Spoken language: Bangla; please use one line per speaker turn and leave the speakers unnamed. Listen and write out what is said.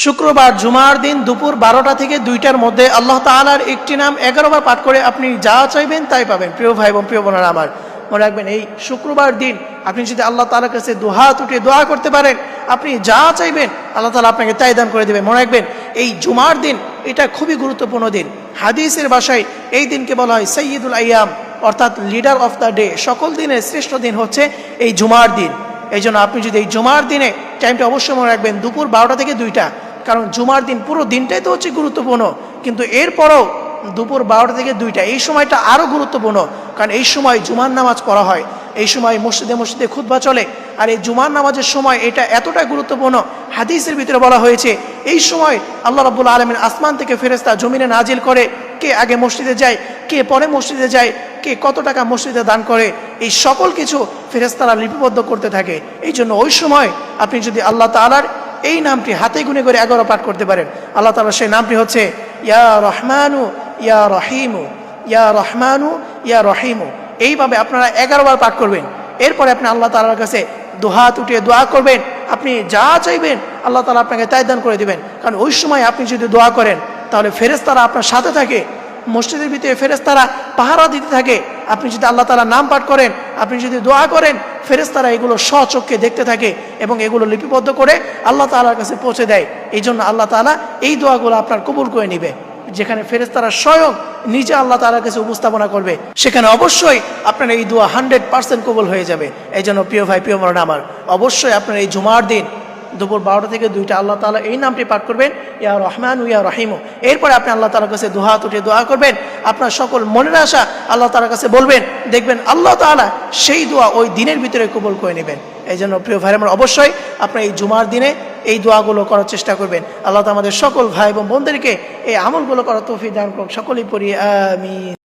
শুক্রবার জুমার দিন দুপুর 12টা থেকে 2টার মধ্যে আল্লাহ তাআলার একটি নাম 11 বার পাঠ করে আপনি যা চাইবেন তাই পাবেন। প্রিয় ভাই এবং প্রিয় বোনেরা আমার, মনে রাখবেন এই শুক্রবার দিন আপনি যদি আল্লাহ তাআলার কাছে দুহাত উঠে দোয়া করতে পারেন, আপনি যা চাইবেন আল্লাহ তাআলা আপনাকে তাই দান করে দেবেন। মনে রাখবেন এই জুমার দিন এটা খুবই গুরুত্বপূর্ণ দিন। হাদিসের ভাষায় এই দিনকে বলা হয় সাইয়্যিদুল আইয়াম, অর্থাৎ লিডার অফ দ্য ডে। সকল দিনের শ্রেষ্ঠ দিন হচ্ছে এই জুমার দিন। এই জন্য আপনি যদি এই জুমার দিনে টাইমটা অবশ্যই মনে রাখবেন দুপুর 12টা থেকে 2টা, কারণ জুমার দিন পুরো দিনটাই তো হচ্ছে গুরুত্বপূর্ণ, কিন্তু এরপরও দুপুর 12টা থেকে 2টা এই সময়টা আরও গুরুত্বপূর্ণ, কারণ এই সময় জুমার নামাজ পড়া হয়, এই সময় মসজিদে মসজিদে খুতবা চলে। আর এই জুমার নামাজের সময় এটা এতটা গুরুত্বপূর্ণ, হাদিসের ভিতরে বলা হয়েছে এই সময় আল্লাহ রাব্বুল আলামিন আসমান থেকে ফেরেশতা জমিনে নাজিল করে, কে আগে মসজিদে যায়, কে পরে মসজিদে যায়, কে কত টাকা মসজিদে দান করে, এই সকল কিছু ফেরেশতারা লিপিবদ্ধ করতে থাকে। এই জন্য ওই সময় আপনি যদি আল্লাহ তাআলার এই নামটি হাতে গুনে করে 11 পাঠ করতে পারেন, আল্লাহ তাআলার সেই নামটি হচ্ছে ইয়া রহমানু ইয়া রহিমু, ইয়া রহমানু ইয়া রহিমু। এইভাবে আপনারা 11 বার পাঠ করবেন। এরপরে আপনি আল্লাহ তাআলার কাছে দুহাত উঠিয়ে দোয়া করবেন, আপনি যা চাইবেন আল্লাহ তাআলা আপনাকে তাই দান করে দিবেন। কারণ ওই সময় আপনি যদি দোয়া করেন তাহলে ফেরেশতারা আপনার সাথে থাকে, মসজিদের ভিতরে ফেরেশতারা পাহারা দিতে থাকে। আপনি যদি আল্লাহ তাআলার নাম পাঠ করেন, আপনি যদি দোয়া করেন, ফেরেশতারা এগুলো স্বচক্ষে দেখতে থাকে এবং এগুলো লিপিবদ্ধ করে আল্লাহ তাআলার কাছে পৌঁছে দেয়। এই জন্য আল্লাহ তাআলা এই দোয়াগুলো আপনার কবুল করে নেবে। যেখানে ফেরেশতারা স্বয়ং নিজে আল্লাহ তাআলার কাছে উপস্থাপনা করবে, সেখানে অবশ্যই আপনার এই দোয়া 100% কবুল হয়ে যাবে। এই জন্য প্রিয় ভাই প্রিয় বোনেরা আমার, অবশ্যই আপনার এই জুমার দিন দুপুর 12টা থেকে 2টা আল্লাহ তাআলা এই নামটি পাঠ করবেন, ইয়া রহমান ইয়া রহিমু। এরপরে আপনি আল্লাহ তাআলার কাছে দুহাত উঠে দোয়া করবেন, আপনার সকল মনের আশা আল্লাহ তাআলার কাছে বলবেন, দেখবেন আল্লাহ তাআলা সেই দোয়া ওই দিনের ভিতরে কবুল করে নেবেন। এই জন্য প্রিয় ভাই আমার, অবশ্যই আপনার এই জুমার দিনে এই দোয়াগুলো করার চেষ্টা করবেন। আল্লাহ তাআলা আমাদের সকল ভাই এবং বোনদেরকে এই আমলগুলো করার তৌফিক দান করুন। সকলেই পড়ি আমিন।